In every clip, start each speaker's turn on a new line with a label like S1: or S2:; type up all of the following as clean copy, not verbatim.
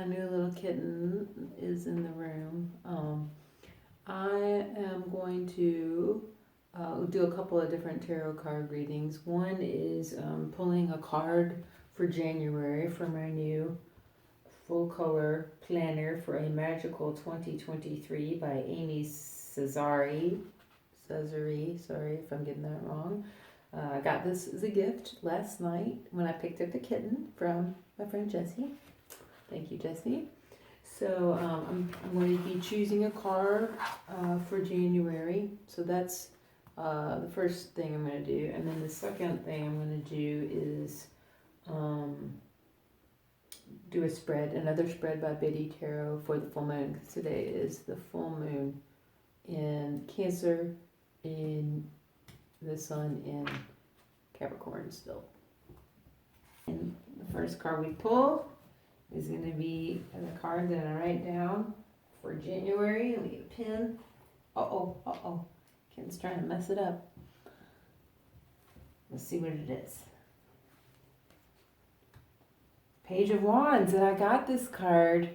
S1: my new little kitten is in the room. I am going to do a couple of different tarot card readings. One is pulling a card for January for my new full color planner for a magical 2023 by Amy Cesari. Sorry if I'm getting that wrong. I got this as a gift last night when I picked up the kitten from my friend Jessie. Thank you, Jessie. So I'm going to be choosing a card for January. So that's the first thing I'm going to do. And then the second thing I'm going to do is do a spread, another spread by Biddy Tarot for the full moon. Because today is the full moon in Cancer, in the sun in Capricorn still. And the first card we pull is going to be the card that I write down for January. Let me get a pen. Uh-oh. Ken's trying to mess it up. Let's see what it is. Page of Wands, and I got this card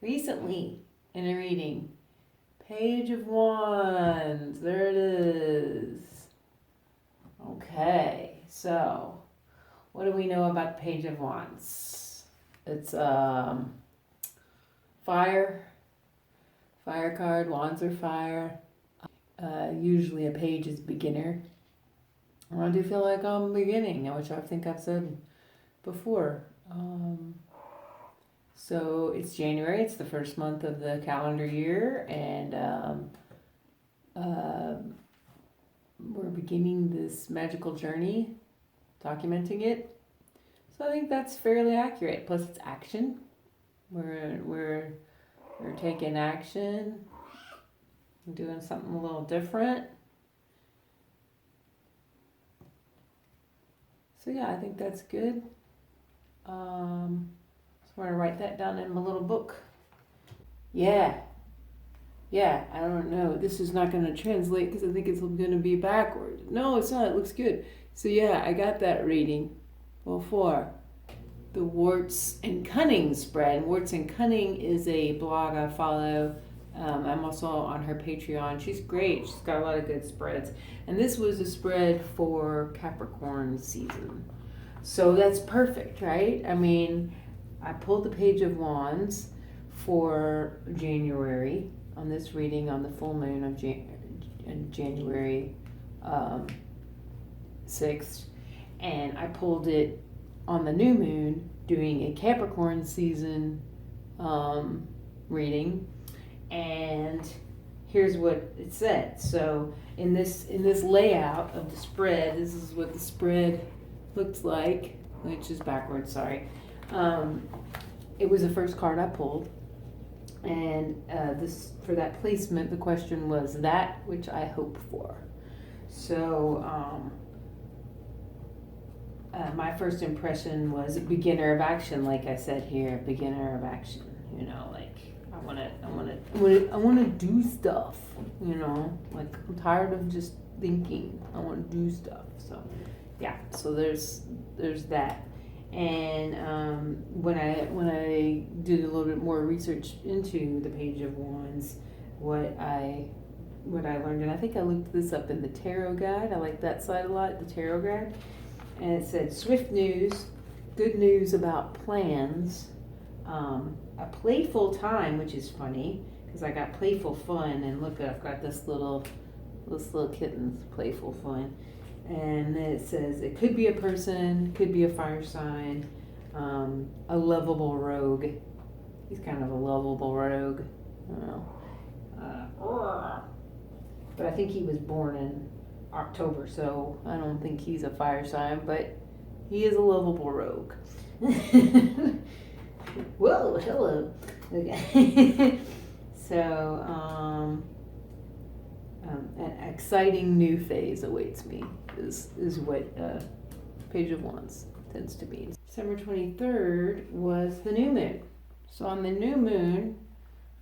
S1: recently in a reading. Page of Wands, there it is. Okay, so what do we know about the Page of Wands? It's fire card. Wands are fire. Usually a page is beginner. I do feel like I'm beginning, which I think I've said before. So it's January. It's the first month of the calendar year, and we're beginning this magical journey, documenting it. So I think that's fairly accurate. Plus, it's action. We're taking action. We're doing something a little different. So yeah, I think that's good. So I'm gonna write that down in my little book. Yeah, I don't know. This is not gonna translate because I think it's gonna be backwards. No, it's not. It looks good. So yeah, I got that reading before. The Warts and Cunning spread. Warts and Cunning is a blog I follow. I'm also on her Patreon. She's great. She's got a lot of good spreads. And this was a spread for Capricorn season. So that's perfect, right? I mean, I pulled the Page of Wands for January on this reading on the full moon of January 6th. And I pulled it on the new moon doing a Capricorn season reading. And here's what it said. So in this layout of the spread, this is what the spread looks like, which is backwards, sorry. It was the first card I pulled, and this, for that placement, the question was that which I hope for. So my first impression was beginner of action, like I said here, beginner of action. You know, like I want to do stuff. You know, like I'm tired of just thinking. I want to do stuff. So yeah, so there's that. And when I did a little bit more research into the Page of Wands, what I learned, and I think I looked this up in the tarot guide. I like that side a lot, the tarot guide. And it said swift news, good news about plans, a playful time, which is funny because I got playful fun, and look, I've got this little kitten's playful fun. And then it says it could be a person, could be a fire sign, a lovable rogue. He's kind of a lovable rogue. I don't know. But I think he was born in October, so I don't think he's a fire sign, but he is a lovable rogue. Whoa, hello. Okay. So, an exciting new phase awaits me is what Page of Wands tends to be. December 23rd was the new moon. So on the new moon,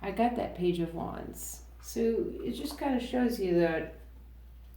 S1: I got that Page of Wands. So it just kind of shows you that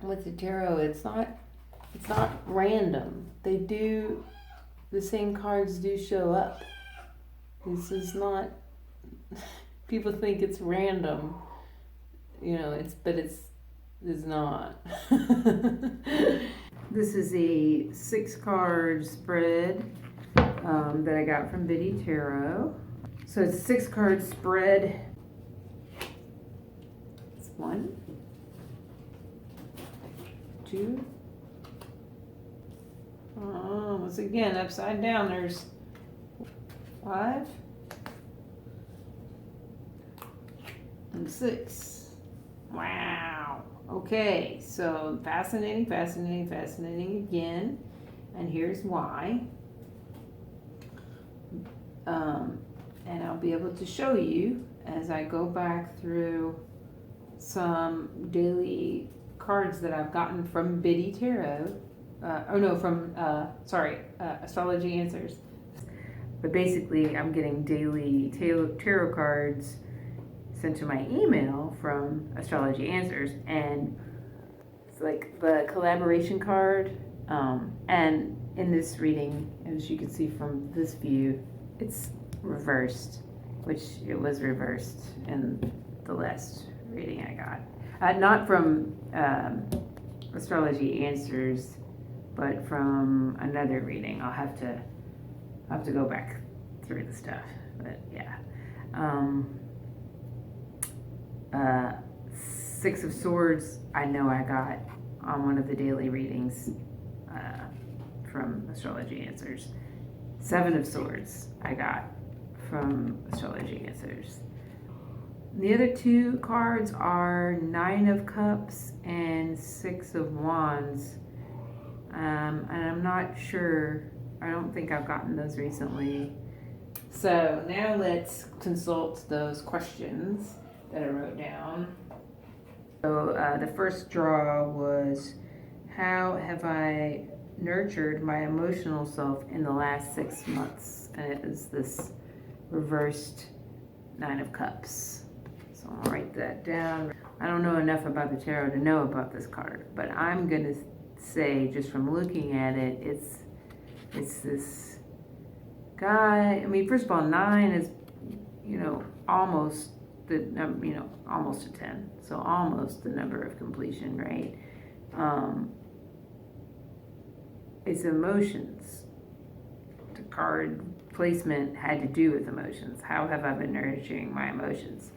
S1: with the tarot, it's not random. The same cards do show up. This is not people think it's random, you know, it's not. This is a 6-card spread that I got from Biddy Tarot. So it's a 6-card spread. It's 1, 2. Once again, upside down, there's 5 and 6. Wow. Okay, so fascinating, fascinating, fascinating again. And here's why. And I'll be able to show you as I go back through some daily cards that I've gotten from Biddy Tarot. Astrology Answers. But basically, I'm getting daily tarot cards sent to my email from Astrology Answers, and it's like the collaboration card. And in this reading, as you can see from this view, it's reversed, which it was reversed in the last reading I got. Not from Astrology Answers, but from another reading. I'll have to go back through the stuff, but yeah. 6 of Swords, I know I got on one of the daily readings from Astrology Answers. 7 of Swords, I got from Astrology Answers. The other 2 cards are 9 of Cups and 6 of Wands. And I'm not sure, I don't think I've gotten those recently. So now let's consult those questions that I wrote down. So the first draw was, how have I nurtured my emotional self in the last 6 months? And it is this reversed 9 of Cups. So I'll write that down. I don't know enough about the tarot to know about this card, but I'm going to say, just from looking at it, it's this guy. I mean, first of all, 9 is, almost almost a 10, so almost the number of completion, right? It's emotions. The card placement had to do with emotions. How have I been nurturing my emotions?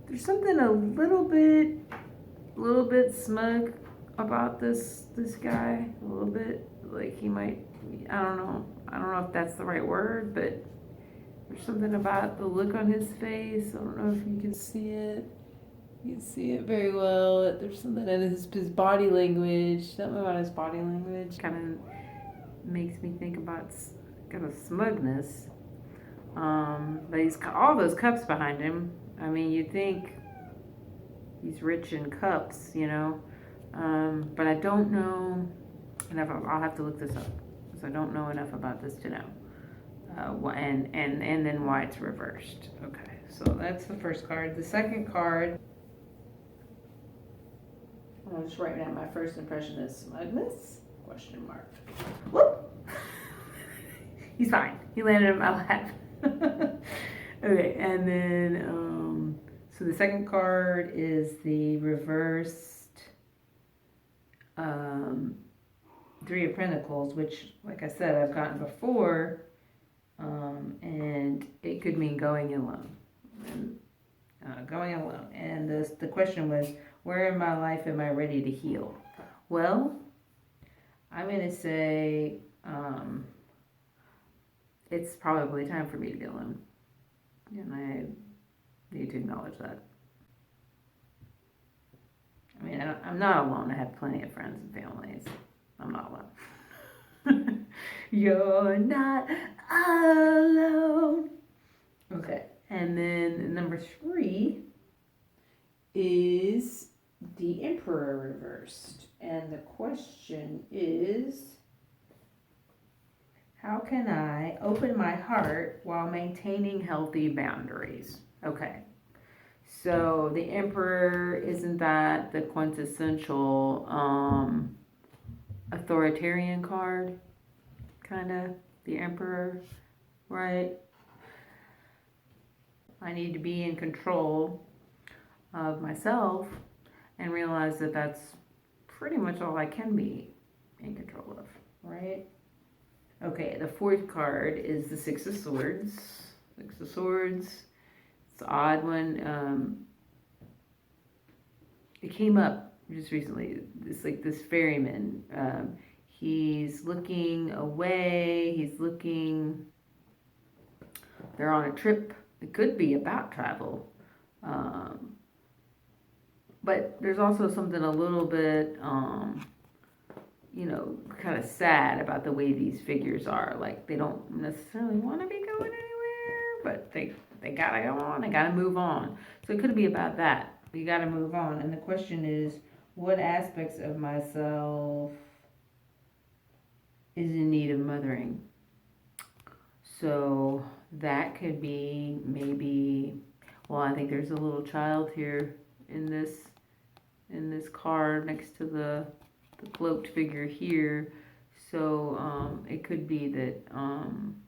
S1: There's something a little bit smug about this guy. A little bit like he might, I don't know if that's the right word, but there's something about the look on his face. I don't know if you can see it. You can see it very well. There's something in his body language. Something about his body language kind of makes me think about kind of smugness. But he's got all those cups behind him. I mean, you'd think he's rich in cups, but I don't know enough. I'll have to look this up because I don't know enough about this to know. And then why it's reversed. Okay, so that's the first card. The second card, I'm just writing down my first impression is smugness, ? Whoop! He's fine. He landed in my lap. Okay, and then, so the second card is the reversed 3 of Pentacles, which, like I said, I've gotten before. And it could mean going alone. And the question was, where in my life am I ready to heal? Well, I'm going to say it's probably time for me to get alone. And I need to acknowledge that. I mean, I'm not alone. I have plenty of friends and families. I'm not alone. You're not alone. Okay, and then number 3 is the Emperor reversed. And the question is, how can I open my heart while maintaining healthy boundaries? Okay, so the Emperor, isn't that the quintessential authoritarian card? Kind of, the Emperor, right?
S2: I need to be in control of myself and realize that that's pretty much all I can be in control of, right? Okay, the fourth card is the Six of Swords. Six of Swords. It's an odd one. It came up just recently. It's like this ferryman. He's looking away. He's looking. They're on a trip. It could be about travel. But there's also something a little bit, kind of sad about the way these figures are. Like, they don't necessarily want to be going anywhere, but they gotta go on. They gotta move on. So it could be about that. You gotta move on. And the question is, what aspects of myself is in need of mothering? So that could be maybe, well, I think there's a little child here in this card next to the cloaked figure here. So it could be that I'm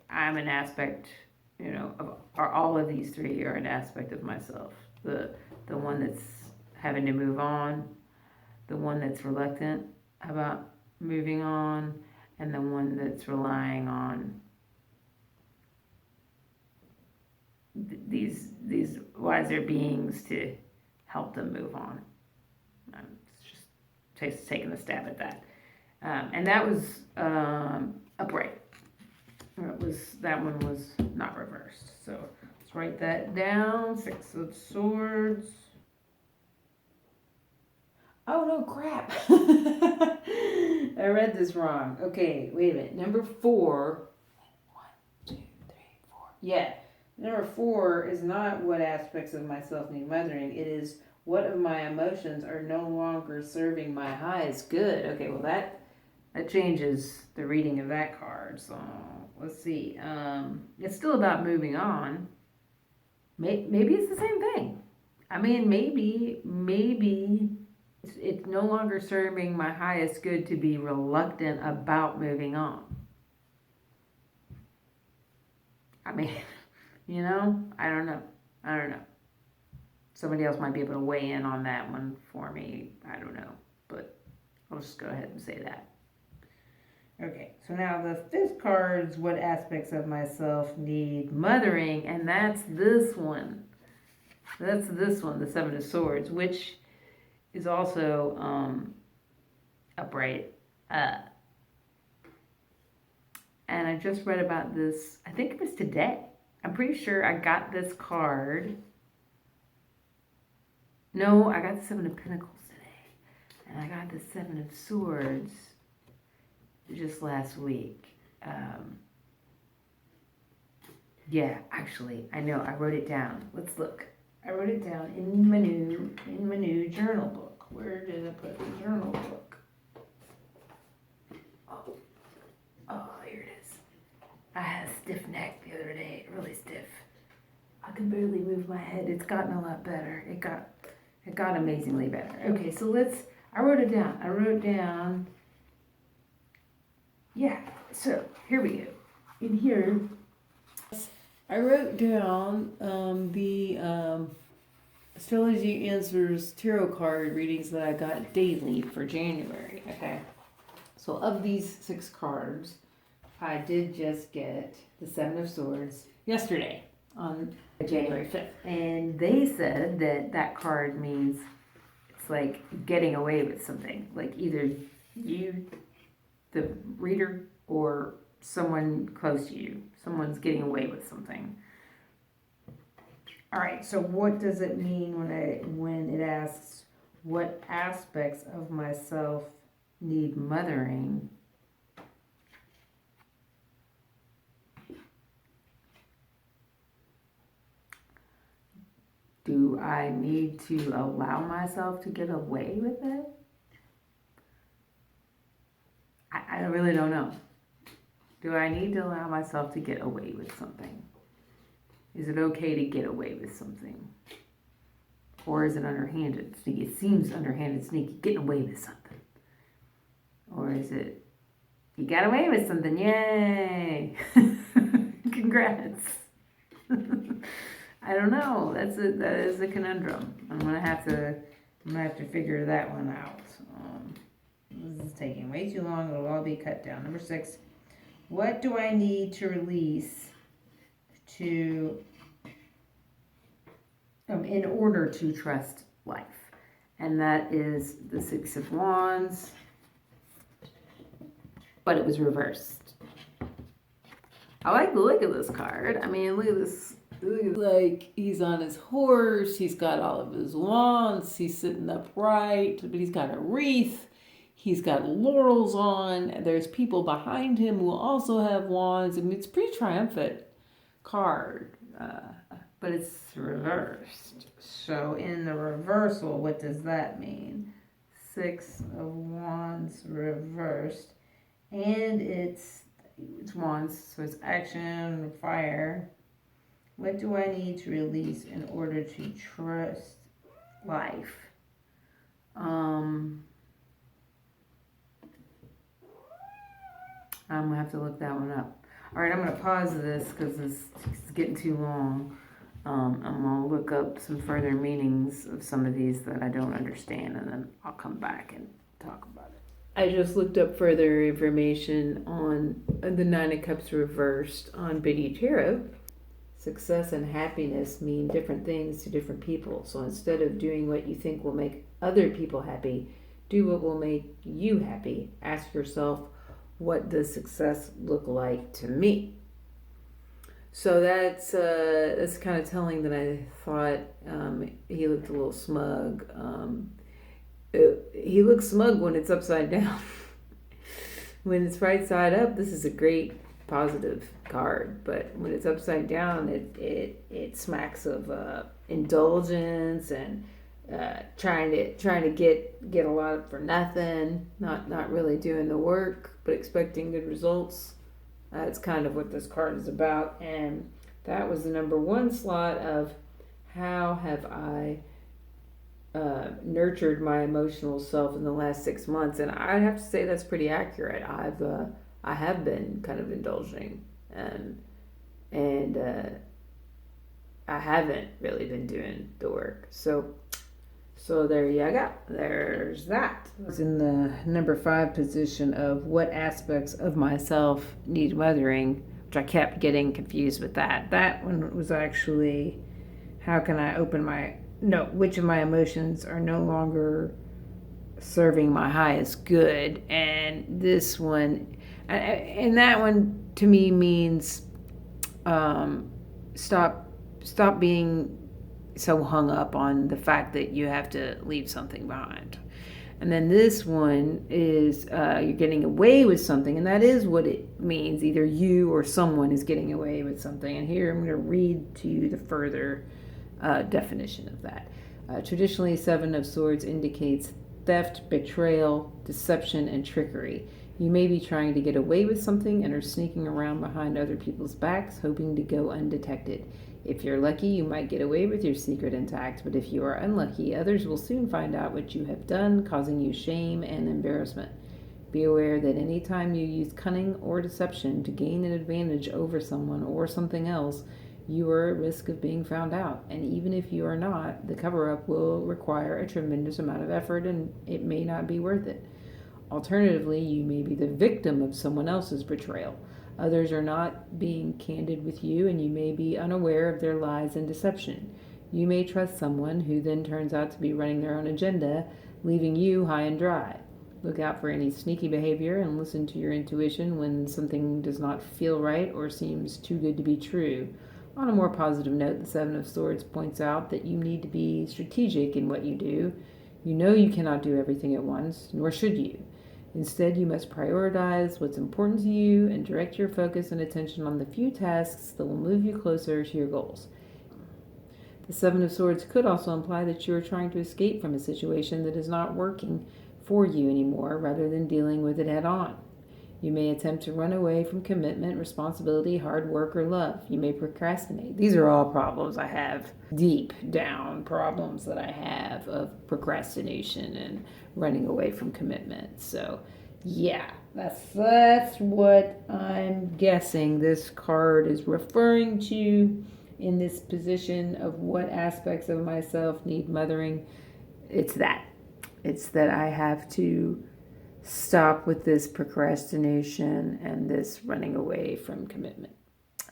S2: an aspect, all of these three are an aspect of myself. The one that's having to move on, the one that's reluctant about moving on, and the one that's relying on these wiser beings to help them move on. It's just taking a stab at that. And that was upright. That one was not reversed. So let's write that down. Six of Swords. Oh no, crap. I read this wrong. Okay, wait a minute. Number 4. 1, 2, 3, 4. Yeah. Number 4 is not what aspects of myself need mothering. It is what of my emotions are no longer serving my highest good. Okay, well that changes the reading of that card. So let's see. It's still about moving on. Maybe it's the same thing. I mean, maybe it's no longer serving my highest good to be reluctant about moving on. I mean, I don't know. Somebody else might be able to weigh in on that one for me. I don't know. But I'll just go ahead and say that. Okay, so now the 5th card is what aspects of myself need mothering, and that's this one. That's this one, the 7 of Swords, which is also upright. And I just read about this, I think it was today. I'm pretty sure I got this card. No, I got the 7 of Pentacles today. And I got the 7 of Swords just last week. Yeah, actually, I know, I wrote it down. Let's look. I wrote it down in my new journal book. Where did I put the journal book? Oh, here it is. I had a stiff neck the other day, really stiff. I can barely move my head. It's gotten a lot better. It got amazingly better. Okay, so I wrote it down. Yeah, so here we go. In here, I wrote down the Astrology Answers tarot card readings that I got daily for January. Okay. So of these 6 cards, I did just get the 7 of Swords yesterday on January 5th. And they said that card means it's like getting away with something. Like either you, the reader, or someone close to you. Someone's getting away with something. All right, so what does it mean when it asks what aspects of myself need mothering? Do I need to allow myself to get away with it? I really don't know. Do I need to allow myself to get away with something? Is it okay to get away with something? Or is it underhanded, sneaky? It seems underhanded, sneaky, getting away with something. Or is it, you got away with something, yay!
S1: Congrats. I don't know. That is a conundrum. I'm gonna have to figure that one out. This is taking way too long. It'll all be cut down. Number 6. What do I need to release to in order to trust life? And that is the 6 of Wands, but it was reversed. I like the look of this card. I mean, look at this.
S2: Like, he's on his horse, he's got all of his wands, he's sitting upright, but he's got a wreath, he's got laurels on, there's people behind him who also have wands. I mean, it's a pretty triumphant card,
S1: but it's reversed. So in the reversal, what does that mean? 6 of Wands reversed, and it's Wands, so it's action, fire. What do I need to release in order to trust life? I'm gonna have to look that one up. All right, I'm gonna pause this because it's getting too long. I'm gonna look up some further meanings of some of these that I don't understand, and then I'll come back and talk about it.
S2: I just looked up further information on the 9 of Cups reversed on Biddy Tarot. Success and happiness mean different things to different people. So instead of doing what you think will make other people happy, do what will make you happy. Ask yourself, what does success look like to me? So that's kind of telling that I thought he looked a little smug. He looks smug when it's upside down. When it's right side up, this is a great positive card, but when it's upside down, it smacks of indulgence and trying to get a lot for nothing, not really doing the work but expecting good results. That's kind of what this card is about, and that was the number 1 slot of how have I nurtured my emotional self in the last 6 months, and I'd have to say that's pretty accurate. I have been kind of indulging, and I haven't really been doing the work. So there you go. There's that. I was in the number 5 position of what aspects of myself need mothering, which I kept getting confused with that. That one was actually, how can I which of my emotions are no longer serving my highest good? And this one, and that one to me means stop being so hung up on the fact that you have to leave something behind. And then this one is you're getting away with something, and that is what it means. Either you or someone is getting away with something. And here I'm going to read to you the further definition of that. Traditionally, 7 of Swords indicates theft, betrayal, deception, and trickery. You may be trying to get away with something and are sneaking around behind other people's backs, hoping to go undetected. If you're lucky, you might get away with your secret intact, but if you are unlucky, others will soon find out what you have done, causing you shame and embarrassment. Be aware that any time you use cunning or deception to gain an advantage over someone or something else, you are at risk of being found out. And even if you are not, the cover-up will require a tremendous amount of effort, and it may not be worth it. Alternatively, you may be the victim of someone else's betrayal. Others are not being candid with you, and you may be unaware of their lies and deception. You may trust someone who then turns out to be running their own agenda, leaving you high and dry. Look out for any sneaky behavior and listen to your intuition when something does not feel right or seems too good to be true. On a more positive note, the 7 of Swords points out that you need to be strategic in what you do. You know you cannot do everything at once, nor should you. Instead, you must prioritize what's important to you and direct your focus and attention on the few tasks that will move you closer to your goals. The 7 of Swords could also imply that you are trying to escape from a situation that is not working for you anymore, rather than dealing with it head on. You may attempt to run away from commitment, responsibility, hard work, or love. You may procrastinate. These are all problems I have, deep down problems that I have of procrastination and running away from commitment. So, yeah, That's what I'm guessing this card is referring to in this position of what aspects of myself need mothering. It's that. It's that I have to stop with this procrastination and this running away from commitment,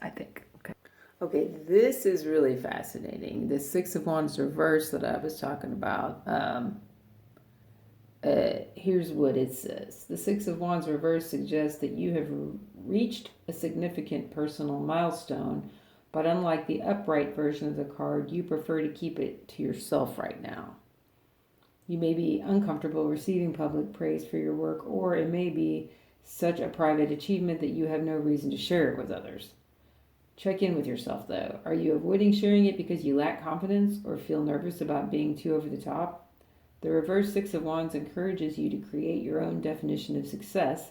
S2: I think. Okay, this is really fascinating. The Six of Wands reverse that I was talking about. Here's what it says. The Six of Wands reverse suggests that you have reached a significant personal milestone, but unlike the upright version of the card, you prefer to keep it to yourself right now. You may be uncomfortable receiving public praise for your work, or it may be such a private achievement that you have no reason to share it with others. Check in with yourself, though. Are you avoiding sharing it because you lack confidence or feel nervous about being too over the top? The reverse Six of Wands encourages you to create your own definition of success.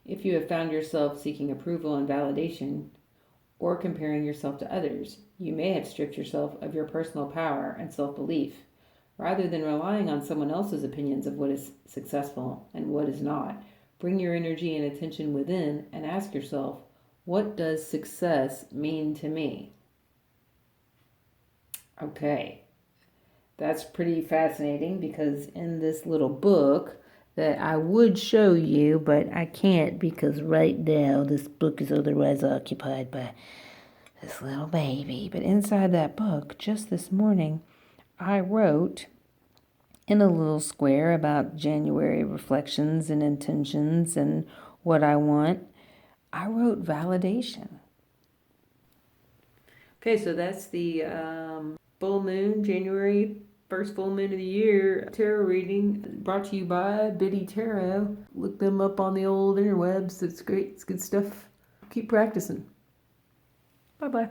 S2: If you have found yourself seeking approval and validation or comparing yourself to others, you may have stripped yourself of your personal power and self-belief. Rather than relying on someone else's opinions of what is successful and what is not, bring your energy and attention within and ask yourself, what does success mean to me? Okay, that's pretty fascinating because in this little book that I would show you, but I can't because right now this book is otherwise occupied by this little baby. But inside that book, just this morning, I wrote in a little square about January reflections and intentions and what I want. I wrote validation. Okay, so that's the full moon, January, first full moon of the year tarot reading brought to you by Biddy Tarot. Look them up on the old interwebs. It's great. It's good stuff. Keep practicing. Bye-bye.